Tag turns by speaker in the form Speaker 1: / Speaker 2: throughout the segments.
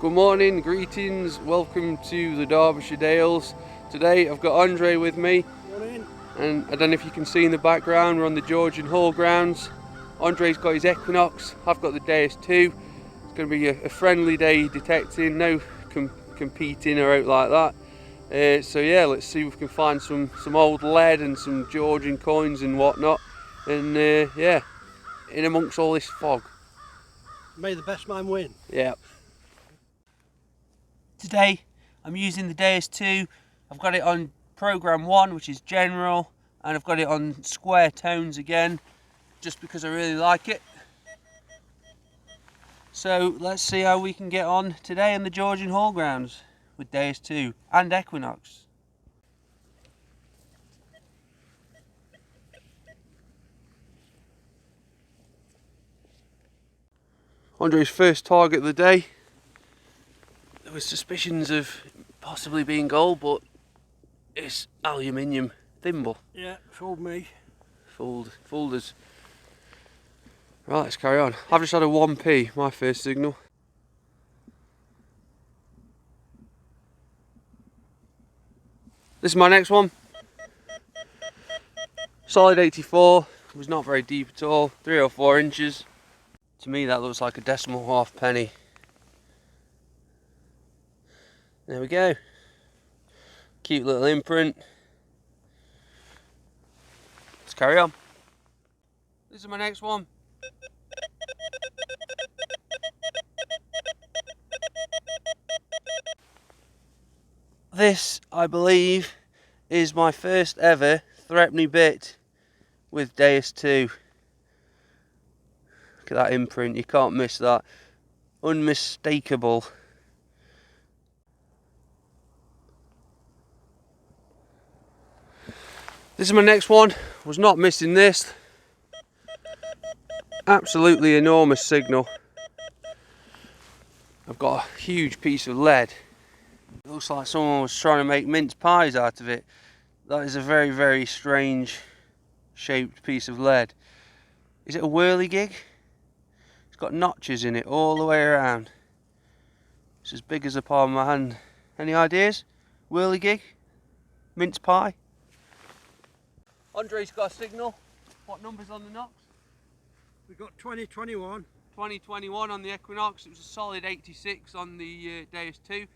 Speaker 1: Good morning, greetings, welcome to the Derbyshire Dales. Today I've got Andre with me.
Speaker 2: Morning.
Speaker 1: And I don't know if you can see in the background, we're on the Georgian Hall grounds. Andre's got his Equinox, I've got the Deus 2. It's going to be a friendly day detecting, no competing or out like that. So yeah, let's see if we can find some old lead and some Georgian coins and whatnot. And yeah, in amongst all this fog.
Speaker 2: May the best man win.
Speaker 1: Yeah.
Speaker 3: Today I'm using the Deus 2. I've got it on program 1, which is general, and I've got it on square tones again, just because I really like it. So let's see how we can get on today in the Georgian Hall grounds with Deus 2 and Equinox.
Speaker 1: Andre's first target of the day. There was suspicions of possibly being gold, but it's aluminium thimble.
Speaker 2: Yeah, fooled me.
Speaker 1: Fooled us. Right, let's carry on. I've just had a 1p, my first signal. This is my next one. Solid 84, was not very deep at all, 3 or 4 inches. To me that looks like a decimal halfpenny. There we go. Cute little imprint. Let's carry on. This is my next one. This, I believe, is my first ever threepenny bit with Deus 2. Look at that imprint, you can't miss that. Unmistakable. This is my next one. Was not missing this. Absolutely enormous signal. I've got a huge piece of lead. It looks like someone was trying to make mince pies out of it. That is a very, very strange shaped piece of lead. Is it a whirligig? It's got notches in it all the way around. It's as big as the palm of my hand. Any ideas? Whirligig? Mince pie? Andre's got a signal. What number's on the Nox?
Speaker 2: We got 2021.
Speaker 1: 2021 on the Equinox. It was a solid 86 on the Deus 2.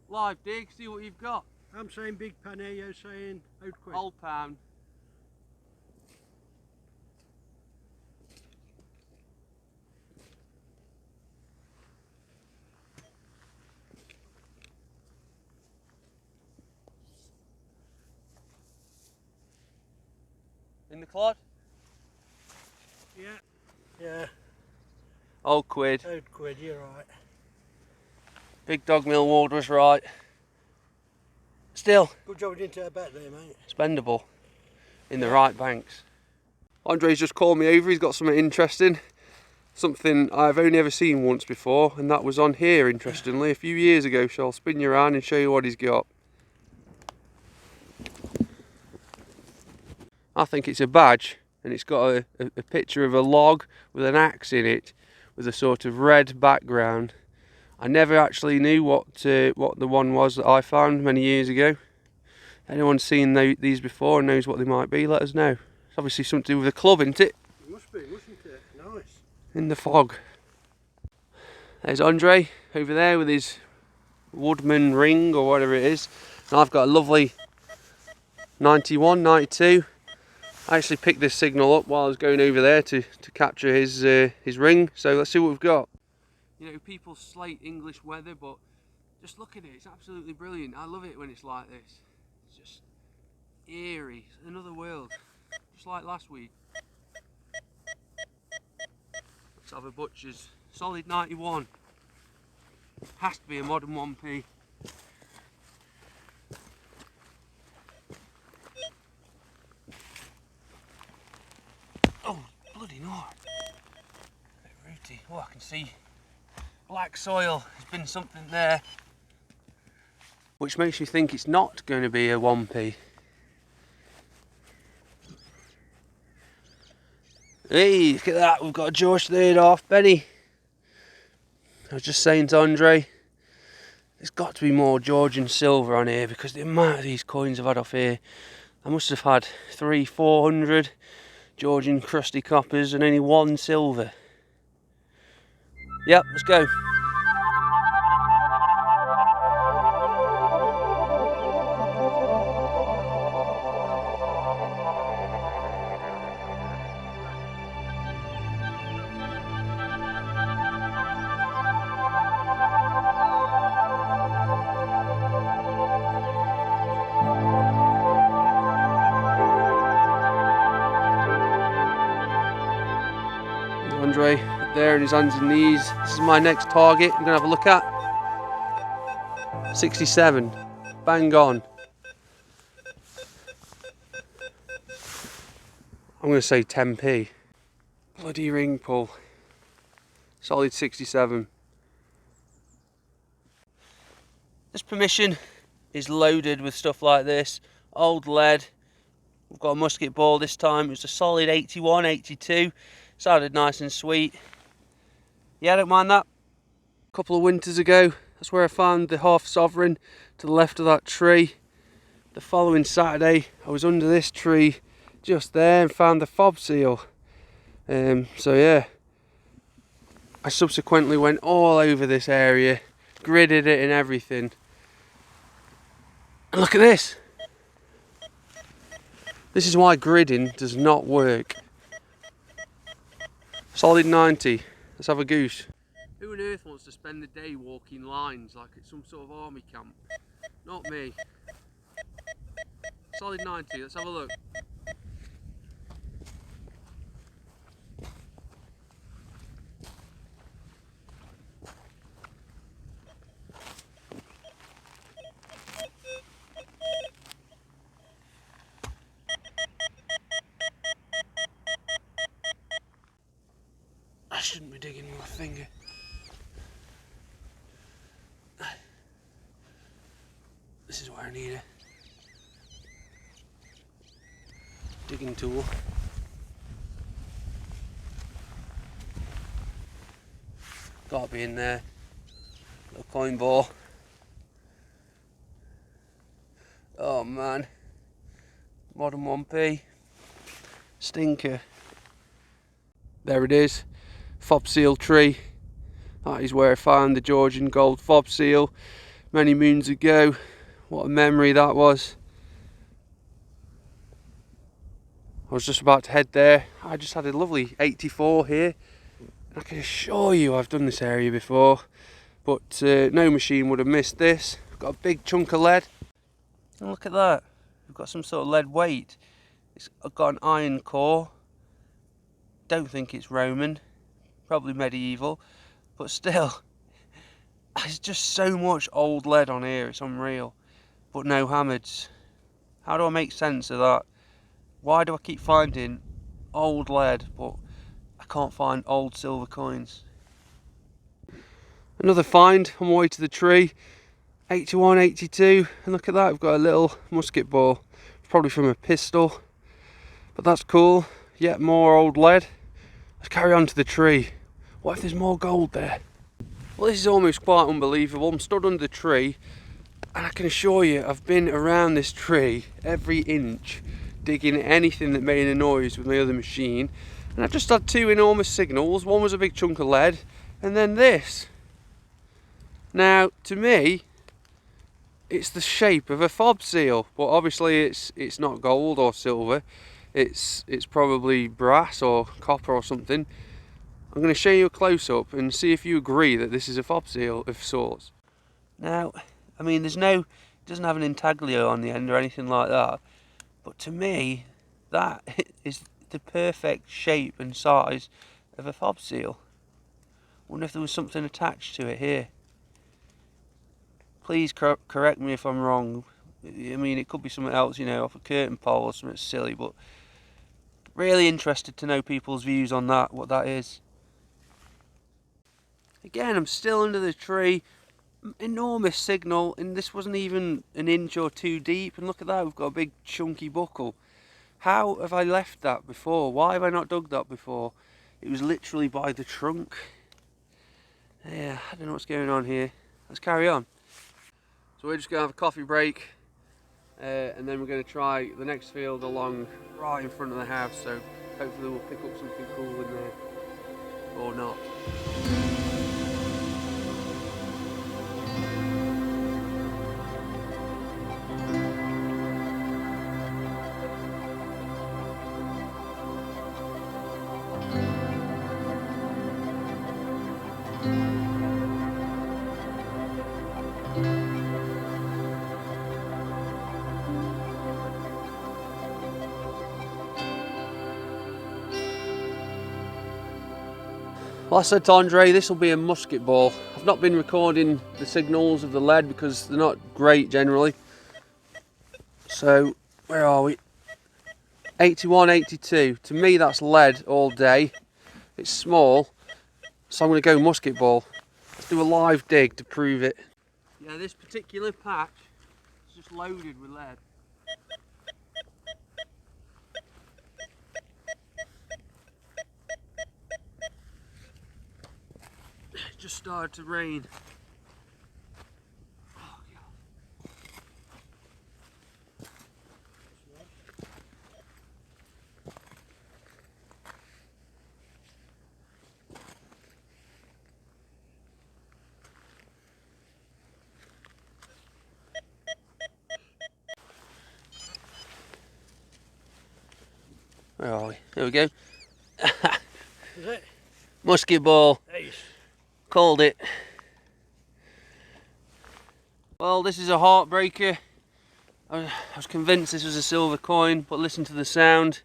Speaker 1: Live dig, see what you've got.
Speaker 2: I'm saying big penny, you're saying old quid.
Speaker 1: Old pound. In the clod?
Speaker 2: Yeah.
Speaker 1: Old quid.
Speaker 2: Old quid, you're right.
Speaker 1: Big dog Millward was right. Still,
Speaker 2: Good job we didn't take a bet there, mate.
Speaker 1: spendable in the right banks. Andre's just called me over, he's got something interesting. Something I've only ever seen once before, and that was on here, interestingly, a few years ago. So I'll spin you around and show you what he's got. I think it's a badge, and it's got a picture of a log with an axe in it, with a sort of red background. I never actually knew what the one was that I found many years ago. Anyone seen these before and knows what they might be, let us know. It's obviously something to do with a club, isn't it?
Speaker 2: It must be, mustn't it? Nice.
Speaker 1: In the fog. There's Andre over there with his woodman ring or whatever it is. And I've got a lovely 91, 92. I actually picked this signal up while I was going over there to capture his ring. So let's see what we've got. You know, people slate English weather, but just look at it, it's absolutely brilliant. I love it when it's like this. It's just eerie, it's another world, just like last week. Let's have a butcher's solid 91. Has to be a modern 1p. Oh, bloody no. A bit rooty. Oh, I can see black soil. There's been something there. Which makes you think it's not going to be a 1p. Hey, look at that, we've got a George third half penny. I was just saying to Andre, There's got to be more Georgian silver on here because the amount of these coins I've had off here. I must have had 300-400 Georgian crusty coppers and only 1 silver. Yep, let's go. Andre up there on his hands and knees. This is my next target I'm going to have a look at. 67. Bang on. I'm going to say 10p. Bloody ring pull. Solid 67. This permission is loaded with stuff like this. Old lead. We've got a musket ball this time. It was a solid 81, 82. Sounded nice and sweet. Yeah, I don't mind that. A couple of winters ago, that's where I found the half sovereign to the left of that tree. The following Saturday, I was under this tree just there and found the fob seal. So yeah, I subsequently went all over this area, gridded it and everything. And look at this. This is why gridding does not work. Solid 90. Let's have a goose. Who on earth wants to spend the day walking lines like it's some sort of army camp? Not me. Solid 90. Let's have a look. I shouldn't be digging with my finger. This is where I need a digging tool. Gotta be in there. Little coin ball. Oh man. Modern 1p. Stinker. There it is. Fob seal tree. That is where I found the Georgian gold fob seal many moons ago. What a memory that was. I was just about to head there. I just had a lovely 84 here. I can assure you I've done this area before, but no machine would have missed this. Got a big chunk of lead. And look at that. We've got some sort of lead weight. It's got an iron core. Don't think it's Roman. Probably medieval, but still, there's just so much old lead on here, it's unreal. But no hammers. How do I make sense of that? Why do I keep finding old lead, but I can't find old silver coins? Another find on my way to the tree, 81, 82, and look at that, we've got a little musket ball, probably from a pistol, but that's cool. Yet more old lead. Let's carry on to the tree. What if there's more gold there? Well, this is almost quite unbelievable. I'm stood under the tree and I can assure you I've been around this tree every inch digging anything that made a noise with my other machine, and I've just had 2 enormous signals. One was a big chunk of lead and then this. Now to me it's the shape of a fob seal, but obviously it's not gold or silver. It's probably brass or copper or something. I'm going to show you a close-up and see if you agree that this is a fob seal of sorts. Now, I mean, it doesn't have an intaglio on the end or anything like that, but to me, that is the perfect shape and size of a fob seal. Wonder if there was something attached to it here. Please correct me if I'm wrong. I mean, it could be something else, you know, off a curtain pole or something silly, but really interested to know people's views on that, what that is. Again, I'm still under the tree, enormous signal, and this wasn't even an inch or 2 deep, and look at that, we've got a big chunky buckle. How have I left that before? Why have I not dug that before? It was literally by the trunk. Yeah, I don't know what's going on here. Let's carry on. So we're just going to have a coffee break, and then we're going to try the next field along right in front of the house, so hopefully we'll pick up something cool in there, or not. Well, I said to Andre, this will be a musket ball. I've not been recording the signals of the lead because they're not great generally. So, where are we? 81, 82. To me, that's lead all day. It's small, so I'm going to go musket ball. Let's do a live dig to prove it. Yeah, this particular patch is just loaded with lead. It just started to rain. Oh, God. Where are we? There we go.
Speaker 2: Is it?
Speaker 1: Musket ball.
Speaker 2: Ace.
Speaker 1: Called it. Well, this is a heartbreaker. I was convinced this was a silver coin, but listen to the sound.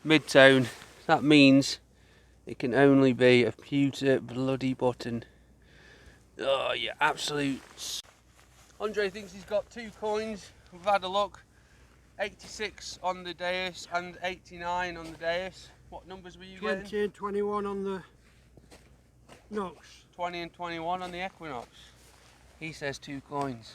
Speaker 1: Mid-tone. That means it can only be a pewter bloody button. Oh, yeah, absolute. Andre thinks he's got 2 coins. We've had a look. 86 on the Deus and 89 on the Deus. What numbers were you
Speaker 2: 20
Speaker 1: getting?
Speaker 2: and 21 on the Nox.
Speaker 1: 20 and 21 on the Equinox. He says 2 coins.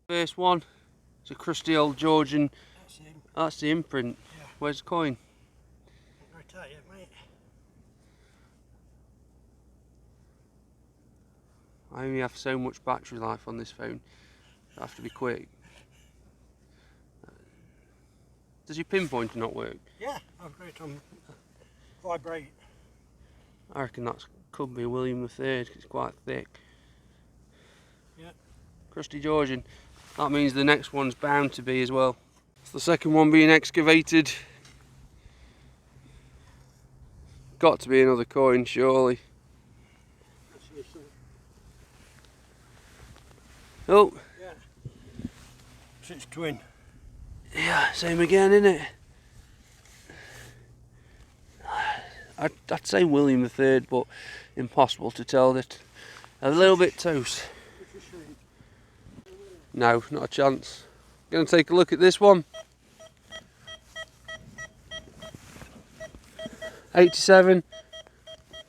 Speaker 1: First one, it's a crusty old Georgian.
Speaker 2: That's him.
Speaker 1: That's the imprint.
Speaker 2: Yeah.
Speaker 1: Where's the coin?
Speaker 2: I tell you, mate.
Speaker 1: I only have so much battery life on this phone. I have to be quick. Does your pinpointer not work?
Speaker 2: Yeah, I've got it on vibrate.
Speaker 1: I reckon that could be William III, 'cause it's quite thick.
Speaker 2: Yeah.
Speaker 1: Crusty Georgian. That means the next one's bound to be as well. It's the second one being excavated. Got to be another coin, surely.
Speaker 2: That's your son.
Speaker 1: Oh,
Speaker 2: Yeah. So it's twin.
Speaker 1: yeah, same again, innit? I'd say William III, but impossible to tell that. A little bit toast.
Speaker 2: What's your son?
Speaker 1: No, not a chance. Gonna take a look at this one. 87.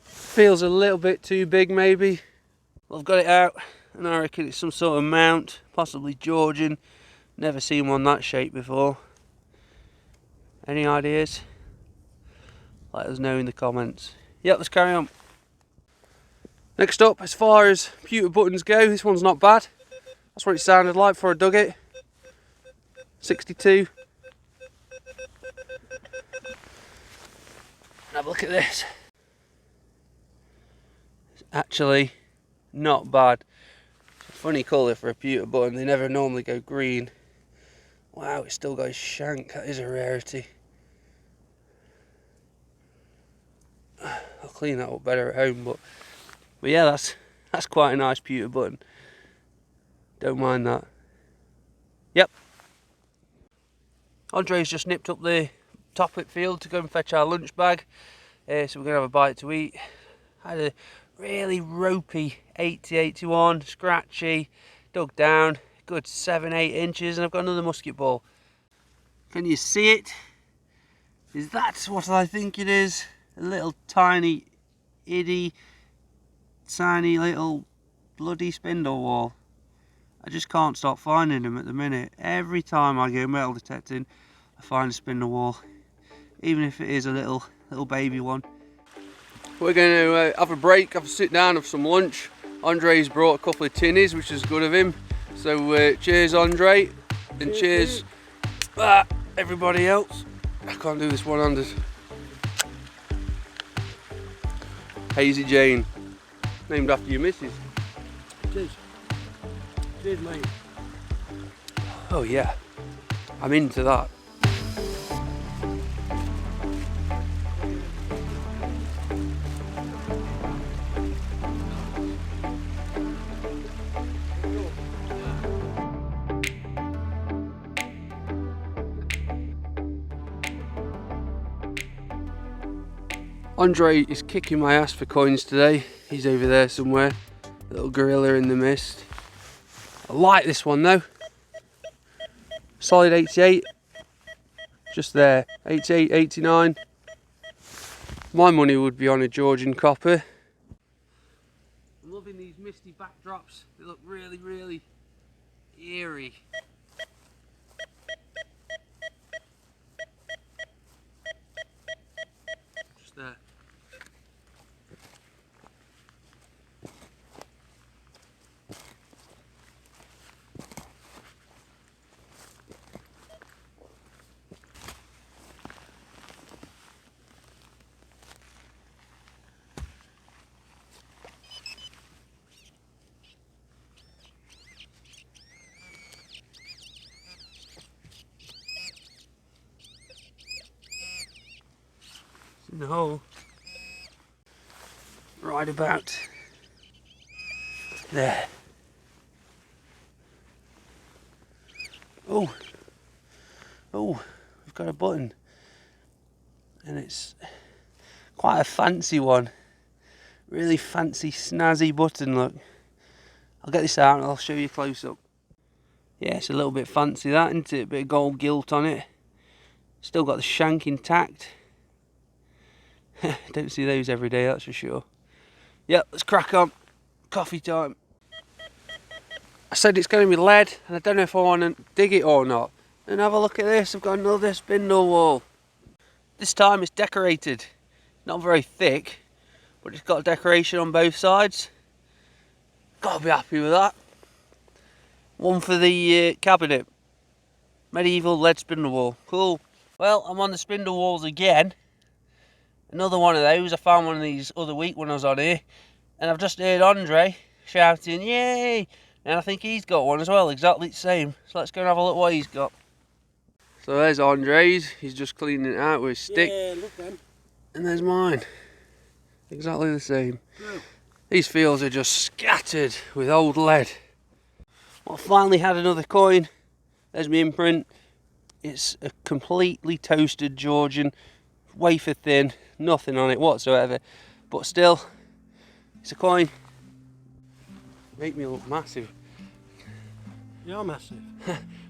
Speaker 1: Feels a little bit too big maybe. Well, I've got it out and I reckon it's some sort of mount, possibly Georgian. Never seen one that shape before. Any ideas? Let us know in the comments. Yep, let's carry on. Next up, as far as pewter buttons go, this one's not bad. That's what it sounded like before I dug it. 62. Have a look at this. It's actually not bad. It's a funny colour for a pewter button. They never normally go green. Wow, it's still got a shank. That is a rarity. I'll clean that up better at home, but yeah, that's quite a nice pewter button. Don't mind that. Yep. Andre's just nipped up the Toppet field to go and fetch our lunch bag. So we're going to have a bite to eat. Had a really ropey 80, 81, scratchy, dug down, good 7, 8 inches, and I've got another musket ball.
Speaker 3: Can you see it? Is that what I think it is? A little tiny, itty, tiny little bloody spindle whorl. I just can't stop finding them at the minute. Every time I go metal detecting, I find a spindle whorl, even if it is a little baby one.
Speaker 1: We're going to have a break, have a sit down, have some lunch. Andre's brought a couple of tinnies, which is good of him. So cheers, Andre, and cheers, everybody else. I can't do this one-handed. Hazy Jane, named after your missus.
Speaker 2: It is. It is, mate.
Speaker 1: Oh yeah, I'm into that. Andre is kicking my ass for coins today. He's over there somewhere, a little gorilla in the mist. I like this one though. Solid 88, just there, 88, 89. My money would be on a Georgian copper. I'm loving these misty backdrops. They look really, really eerie. Just there. In the hole, right about there. Oh, we've got a button, and it's quite a fancy one, really fancy snazzy button. Look, I'll get this out and I'll show you close up. Yeah, it's a little bit fancy, that, isn't it? A bit of gold gilt on it, still got the shank intact. Don't see those every day, that's for sure. Yep, let's crack on. Coffee time. I said it's going to be lead, and I don't know if I want to dig it or not. And have a look at this, I've got another spindle whorl. This time it's decorated. Not very thick, but it's got decoration on both sides. Gotta be happy with that. One for the cabinet. Medieval lead spindle whorl. Cool. Well, I'm on the spindle whorls again. Another one of those. I found one of these other week when I was on here, and I've just heard Andre shouting yay, and I think he's got one as well, exactly the same. So let's go and have a look what he's got. So there's Andre's, he's just cleaning it out with his stick.
Speaker 2: Yeah, look then.
Speaker 1: And there's mine, exactly the same.
Speaker 2: Blue.
Speaker 1: These fields are just scattered with old lead. Well, I finally had another coin. There's my imprint. It's a completely toasted Georgian, wafer thin, nothing on it whatsoever, but still, it's a coin. Make me look massive.
Speaker 2: You're massive.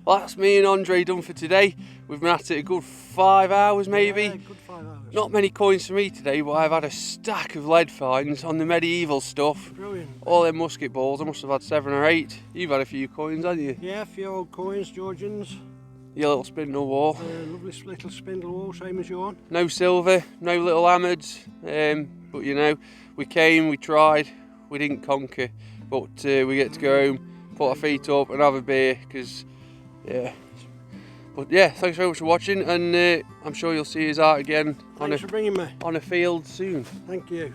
Speaker 1: Well, that's me and Andre done for today. We've been at it a good 5 hours maybe.
Speaker 2: Yeah, good 5 hours.
Speaker 1: Not many coins for me today, but I've had a stack of lead finds on the medieval stuff.
Speaker 2: Brilliant.
Speaker 1: All them musket balls, I must have had 7 or 8. You've had a few coins, haven't you?
Speaker 2: Yeah, a few old coins, Georgians.
Speaker 1: Your little spindle whorl.
Speaker 2: Lovely little spindle whorl, same as your one.
Speaker 1: No silver, no little hammers, but you know, we came, we tried, we didn't conquer, but we get to go home, put our feet up and have a beer, because, yeah. But yeah, thanks very much for watching, and I'm sure you'll see us out again
Speaker 2: Thanks for bringing me.
Speaker 1: on a field soon.
Speaker 2: Thank you.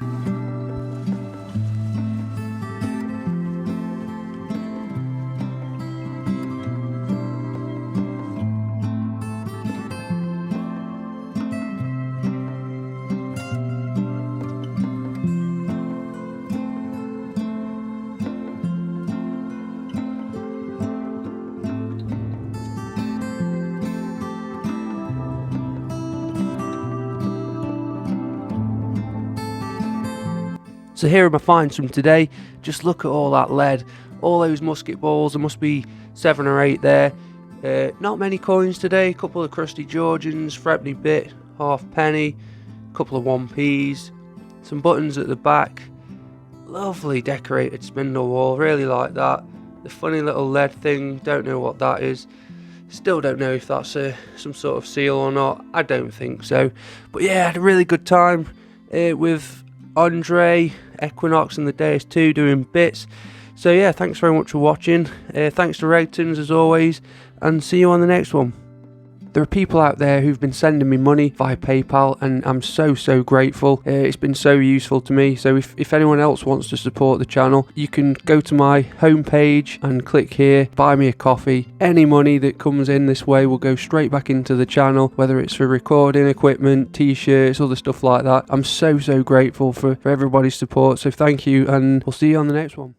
Speaker 1: So here are my finds from today. Just look at all that lead, all those musket balls. There must be 7 or 8 there. Not many coins today, a couple of crusty Georgians, threepenny bit, halfpenny, a couple of 1p's, some buttons at the back, lovely decorated spindle wall, really like that. The funny little lead thing, don't know what that is, still don't know if that's some sort of seal or not, I don't think so. But yeah, I had a really good time with Andre, Equinox and the Deus 2 doing bits. So yeah, thanks very much for watching, thanks to Regtons as always, and see you on the next one. There are people out there who've been sending me money via PayPal, and I'm so grateful. It's been so useful to me. So if anyone else wants to support the channel, you can go to my homepage and click here, buy me a coffee. Any money that comes in this way will go straight back into the channel, whether it's for recording equipment, t-shirts, other stuff like that. I'm so grateful for everybody's support. So thank you, and we'll see you on the next one.